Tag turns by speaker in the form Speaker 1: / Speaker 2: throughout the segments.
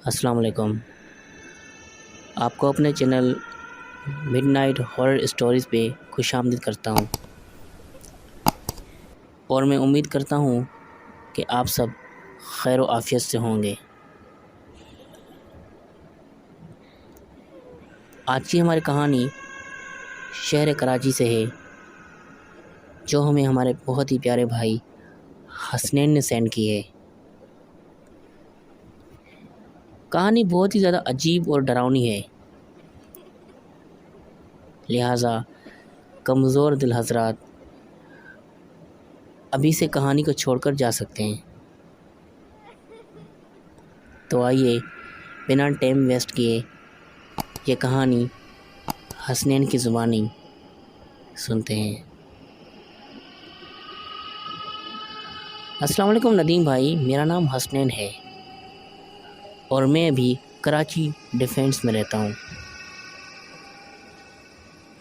Speaker 1: السلام علیکم۔ آپ کو اپنے channel mid night horror stories پہ خوش آمدید کرتا ہوں، اور میں امید کرتا ہوں کہ آپ سب خیر و عافیت سے ہوں گے۔ آج کی ہماری کہانی شہر کراچی سے ہے، جو ہمیں ہمارے بہت ہی پیارے بھائی حسنین نے سینڈ کی ہے۔ کہانی بہت ہی زیادہ عجیب اور ڈراؤنی ہے، لہٰذا کمزور دل حضرات ابھی سے کہانی کو چھوڑ کر جا سکتے ہیں۔ تو آئیے بنا ٹائم ویسٹ کیے یہ کہانی حسنین کی زبانی سنتے ہیں۔ السلام علیکم ندیم بھائی، میرا نام حسنین ہے اور میں ابھی کراچی ڈیفینس میں رہتا ہوں۔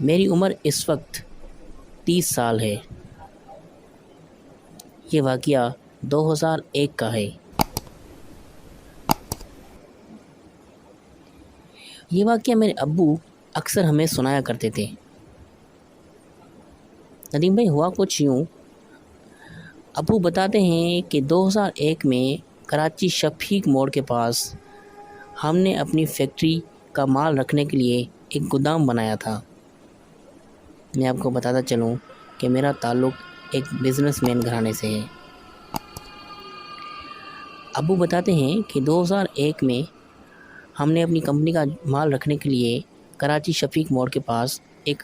Speaker 1: میری عمر اس وقت 30 سال ہے۔ یہ واقعہ 2001 کا ہے۔ یہ واقعہ میرے ابو اکثر ہمیں سنایا کرتے تھے۔ ندیم بھائی، ہوا کچھ یوں، ابو بتاتے ہیں کہ 2001 میں کراچی شفیق موڑ کے پاس ہم نے اپنی فیکٹری کا مال رکھنے کے لیے ایک گودام بنایا تھا۔ میں آپ کو بتاتا چلوں کہ میرا تعلق ایک بزنس مین گھرانے سے ہے۔ ابو بتاتے ہیں کہ 2001 میں ہم نے اپنی کمپنی کا مال رکھنے کے لیے کراچی شفیق موڑ کے پاس ایک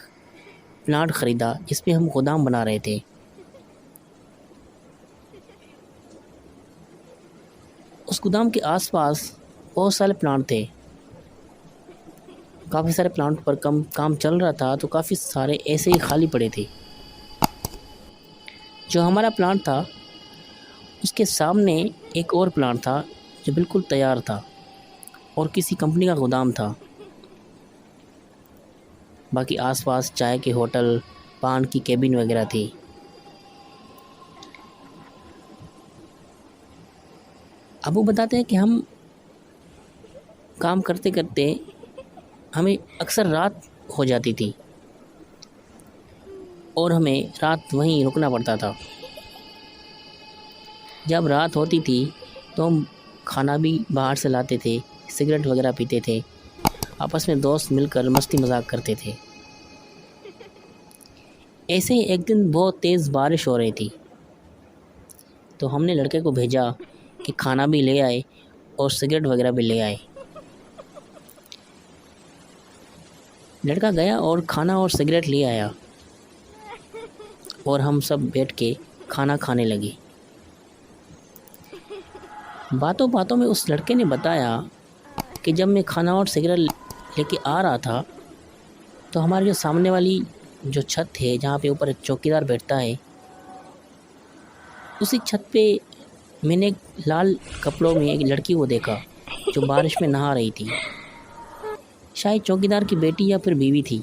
Speaker 1: پلاٹ خریدا، جس پہ ہم گودام بنا رہے تھے۔ اس گودام کے آس پاس بہت سارے پلانٹ تھے، کافی سارے پلانٹ پر کام چل رہا تھا، تو کافی سارے ایسے ہی خالی پڑے تھے۔ جو ہمارا پلانٹ تھا اس کے سامنے ایک اور پلانٹ تھا جو بالکل تیار تھا اور کسی کمپنی کا گودام تھا۔ باقی آس پاس چائے کے ہوٹل، پان کی کیبن وغیرہ تھی۔ ابو بتاتے ہیں کہ ہم کام کرتے کرتے ہمیں اکثر رات ہو جاتی تھی اور ہمیں رات وہیں رکنا پڑتا تھا۔ جب رات ہوتی تھی تو ہم کھانا بھی باہر سے لاتے تھے، سگریٹ وغیرہ پیتے تھے، آپس میں دوست مل کر مستی مذاق کرتے تھے۔ ایسے ہی ایک دن بہت تیز بارش ہو رہی تھی، تو ہم نے لڑکے کو بھیجا کہ کھانا بھی لے آئے اور سگریٹ وغیرہ بھی لے آئے۔ لڑکا گیا اور کھانا اور سگریٹ لے آیا اور ہم سب بیٹھ کے کھانا کھانے لگے۔ باتوں باتوں میں اس لڑکے نے بتایا کہ جب میں کھانا اور سگریٹ لے کے آ رہا تھا تو ہمارے جو سامنے والی جو چھت ہے، جہاں پہ اوپر ایک چوکیدار بیٹھتا ہے، اسی چھت پہ میں نے ایک لال کپڑوں میں ایک لڑکی کو دیکھا جو بارش میں نہا رہی تھی۔ شاید چوکیدار کی بیٹی یا پھر بیوی تھی،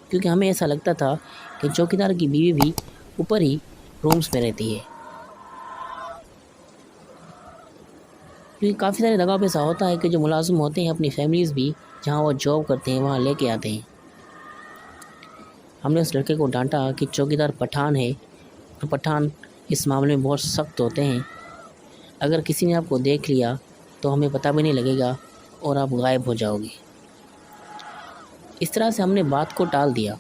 Speaker 1: کیونکہ ہمیں ایسا لگتا تھا کہ چوکیدار کی بیوی بھی اوپر ہی رومز میں رہتی ہے، کیونکہ کافی سارے جگہوں پہ ایسا ہوتا ہے کہ جو ملازم ہوتے ہیں اپنی فیملیز بھی جہاں وہ جاب کرتے ہیں وہاں لے کے آتے ہیں۔ ہم نے اس لڑکے کو ڈانٹا کہ چوکیدار پٹھان ہے اور پٹھان اس معاملے میں بہت سخت ہوتے ہیں، اگر کسی نے آپ کو دیکھ لیا تو ہمیں پتہ بھی نہیں لگے گا اور آپ غائب ہو جاؤ گے۔ اس طرح سے ہم نے بات کو ٹال دیا۔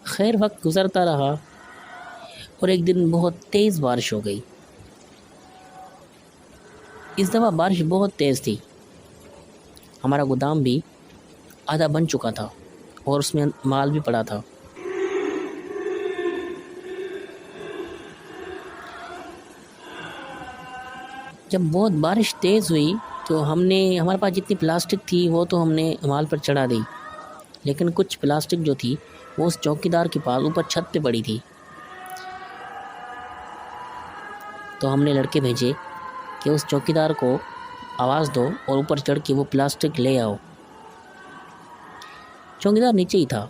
Speaker 1: خیر، وقت گزرتا رہا اور ایک دن بہت تیز بارش ہو گئی۔ اس دفعہ بارش بہت تیز تھی۔ ہمارا گودام بھی آدھا بن چکا تھا اور اس میں مال بھی پڑا تھا۔ جب بہت بارش تیز ہوئی تو ہمارے پاس جتنی پلاسٹک تھی وہ تو ہم نے مال پر چڑھا دی، لیکن کچھ پلاسٹک جو تھی وہ اس چوکیدار کے پاس اوپر چھت پہ پڑی تھی۔ تو ہم نے لڑکے بھیجے کہ اس چوکیدار کو آواز دو اور اوپر چڑھ کے وہ پلاسٹک لے آؤ۔ چوکیدار نیچے ہی تھا،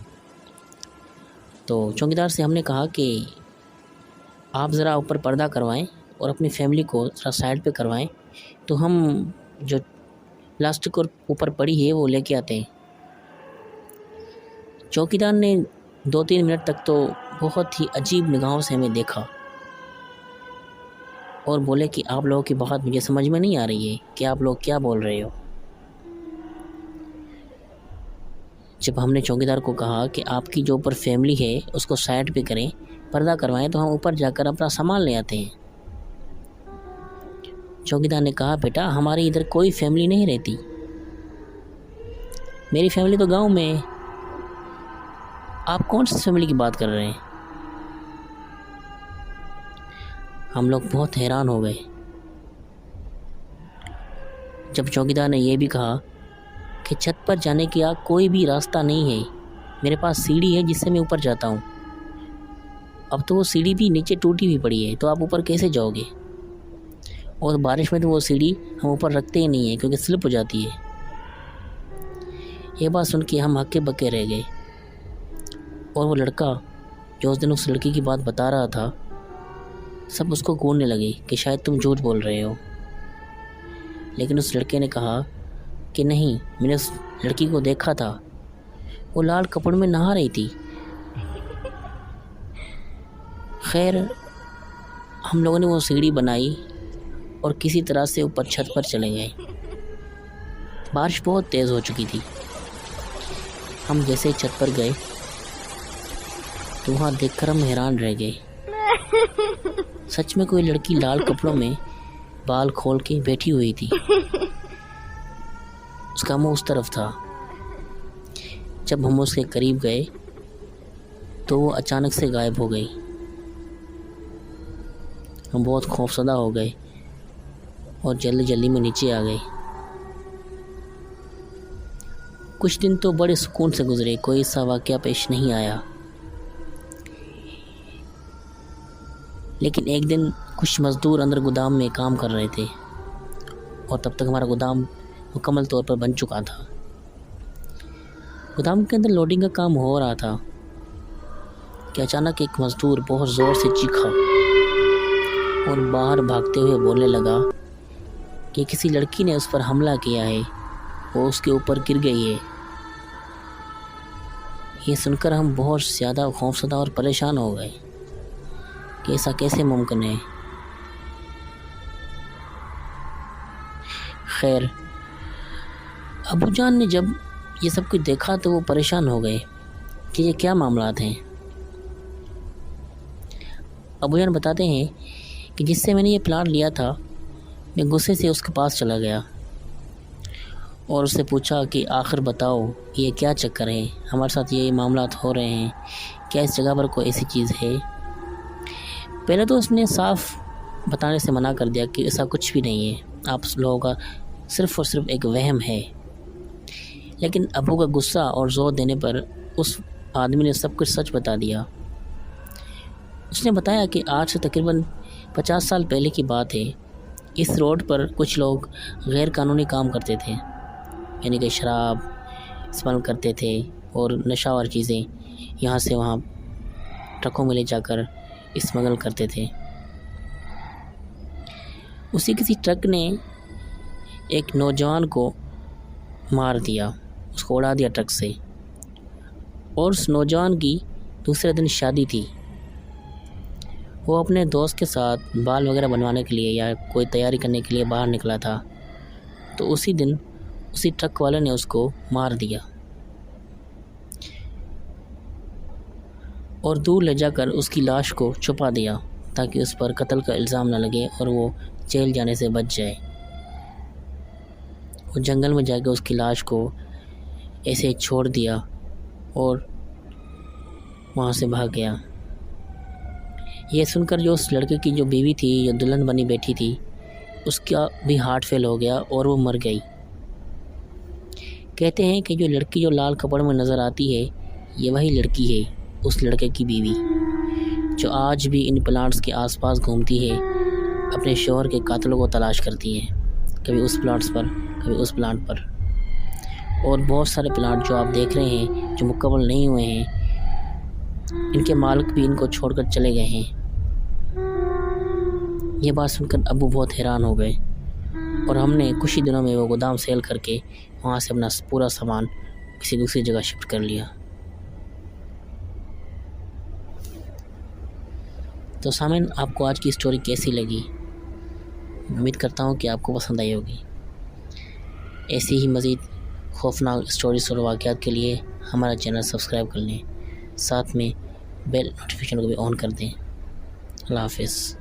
Speaker 1: تو چوکیدار سے ہم نے کہا کہ آپ ذرا اوپر پردہ کروائیں اور اپنی فیملی کو ذرا سائڈ پہ کروائیں تو ہم جو پلاسٹک اور اوپر پڑی ہے وہ لے کے آتے ہیں۔ چوکیدار نے 2-3 منٹ تک تو بہت ہی عجیب نگاہوں سے ہمیں دیکھا اور بولے کہ آپ لوگوں کی بات مجھے سمجھ میں نہیں آ رہی ہے کہ آپ لوگ کیا بول رہے ہو۔ جب ہم نے چوکیدار کو کہا کہ آپ کی جو اوپر فیملی ہے اس کو سائڈ پہ کریں، پردہ کروائیں تو ہم اوپر جا کر اپنا سامان لے آتے ہیں۔ چوکیدار نے کہا بیٹا ہماری ادھر کوئی فیملی نہیں رہتی، میری فیملی تو گاؤں میں ہے، آپ کون سی فیملی کی بات کر رہے ہیں؟ ہم لوگ بہت حیران ہو گئے۔ جب چوکیدار نے یہ بھی کہا کہ چھت پر جانے کا کوئی بھی راستہ نہیں ہے، میرے پاس سیڑھی ہے جس سے میں اوپر جاتا ہوں، اب تو وہ سیڑھی بھی نیچے ٹوٹی ہوئی پڑی ہے تو آپ اوپر کیسے جاؤ گے؟ اور بارش میں تو وہ سیڑھی ہم اوپر رکھتے ہی نہیں ہیں کیونکہ سلپ ہو جاتی ہے۔ یہ بات سن کے ہم ہکے بکے رہ گئے اور وہ لڑکا جو اس دن اس لڑکی کی بات بتا رہا تھا سب اس کو گھورنے لگے کہ شاید تم جھوٹ بول رہے ہو، لیکن اس لڑکے نے کہا کہ نہیں، میں نے اس لڑکی کو دیکھا تھا، وہ لال کپڑوں میں نہا رہی تھی۔ خیر ہم لوگوں نے وہ سیڑھی بنائی اور کسی طرح سے اوپر چھت پر چلے گئے۔ بارش بہت تیز ہو چکی تھی۔ ہم جیسے ہی چھت پر گئے تو وہاں دیکھ کر ہم حیران رہ گئے، سچ میں کوئی لڑکی لال کپڑوں میں بال کھول کے بیٹھی ہوئی تھی، اس کا منہ اس طرف تھا۔ جب ہم اس کے قریب گئے تو وہ اچانک سے غائب ہو گئی۔ ہم بہت خوفزدہ ہو گئے اور جلدی جلدی میں نیچے آ گئے۔ کچھ دن تو بڑے سکون سے گزرے، کوئی ایسا واقعہ پیش نہیں آیا، لیکن ایک دن کچھ مزدور اندر گودام میں کام کر رہے تھے اور تب تک ہمارا گودام مکمل طور پر بن چکا تھا۔ گودام کے اندر لوڈنگ کا کام ہو رہا تھا کہ اچانک ایک مزدور بہت زور سے چیخا اور باہر بھاگتے ہوئے بولنے لگا کہ کسی لڑکی نے اس پر حملہ کیا ہے، وہ اس کے اوپر گر گئی ہے۔ یہ سن کر ہم بہت زیادہ خوفزدہ اور پریشان ہو گئے کہ ایسا کیسے ممکن ہے۔ خیر ابو جان نے جب یہ سب کچھ دیکھا تو وہ پریشان ہو گئے کہ یہ کیا معاملات ہیں۔ ابو جان بتاتے ہیں کہ جس سے میں نے یہ پلاٹ لیا تھا، میں غصے سے اس کے پاس چلا گیا اور اس سے پوچھا کہ آخر بتاؤ یہ کیا چکر ہے، ہمارے ساتھ یہ معاملات ہو رہے ہیں، کیا اس جگہ پر کوئی ایسی چیز ہے؟ پہلے تو اس نے صاف بتانے سے منع کر دیا کہ ایسا کچھ بھی نہیں ہے، آپ لوگوں کا صرف اور صرف ایک وہم ہے، لیکن ابو کا غصہ اور زور دینے پر اس آدمی نے سب کچھ سچ بتا دیا۔ اس نے بتایا کہ آج سے تقریباً 50 سال پہلے کی بات ہے، اس روڈ پر کچھ لوگ غیر قانونی کام کرتے تھے، یعنی کہ شراب استعمال کرتے تھے اور نشہ آور چیزیں یہاں سے وہاں ٹرکوں میں لے جا کر اسمگل کرتے تھے۔ اسی کسی ٹرک نے ایک نوجوان کو مار دیا، اس کو اڑا دیا ٹرک سے، اور اس نوجوان کی دوسرے دن شادی تھی۔ وہ اپنے دوست کے ساتھ بال وغیرہ بنوانے کے لیے یا کوئی تیاری کرنے کے لیے باہر نکلا تھا، تو اسی دن اسی ٹرک والے نے اس کو مار دیا اور دور لے جا کر اس کی لاش کو چھپا دیا تاکہ اس پر قتل کا الزام نہ لگے اور وہ جیل جانے سے بچ جائے۔ وہ جنگل میں جا کے اس کی لاش کو ایسے چھوڑ دیا اور وہاں سے بھاگ گیا۔ یہ سن کر جو اس لڑکے کی جو بیوی تھی، جو دلہن بنی بیٹھی تھی، اس کا بھی ہارٹ فیل ہو گیا اور وہ مر گئی۔ کہتے ہیں کہ جو لڑکی جو لال کپڑوں میں نظر آتی ہے، یہ وہی لڑکی ہے، اس لڑکے کی بیوی، جو آج بھی ان پلانٹس کے آس پاس گھومتی ہے، اپنے شوہر کے قاتلوں کو تلاش کرتی ہے، کبھی اس پلانٹس پر کبھی اس پلانٹ پر۔ اور بہت سارے پلانٹ جو آپ دیکھ رہے ہیں جو مکمل نہیں ہوئے ہیں، ان کے مالک بھی ان کو چھوڑ کر چلے گئے ہیں۔ یہ بات سن کر ابو بہت حیران ہو گئے اور ہم نے کچھ ہی دنوں میں وہ گودام سیل کر کے وہاں سے اپنا پورا سامان کسی دوسری جگہ شفٹ کر لیا۔ تو سامعین، آپ کو آج کی اسٹوری کیسی لگی؟ امید کرتا ہوں کہ آپ کو پسند آئی ہوگی۔ ایسی ہی مزید خوفناک اسٹوریز اور واقعات کے لیے ہمارا چینل سبسکرائب کر لیں، ساتھ میں بیل نوٹیفیکیشن کو بھی آن کر دیں۔ اللہ حافظ۔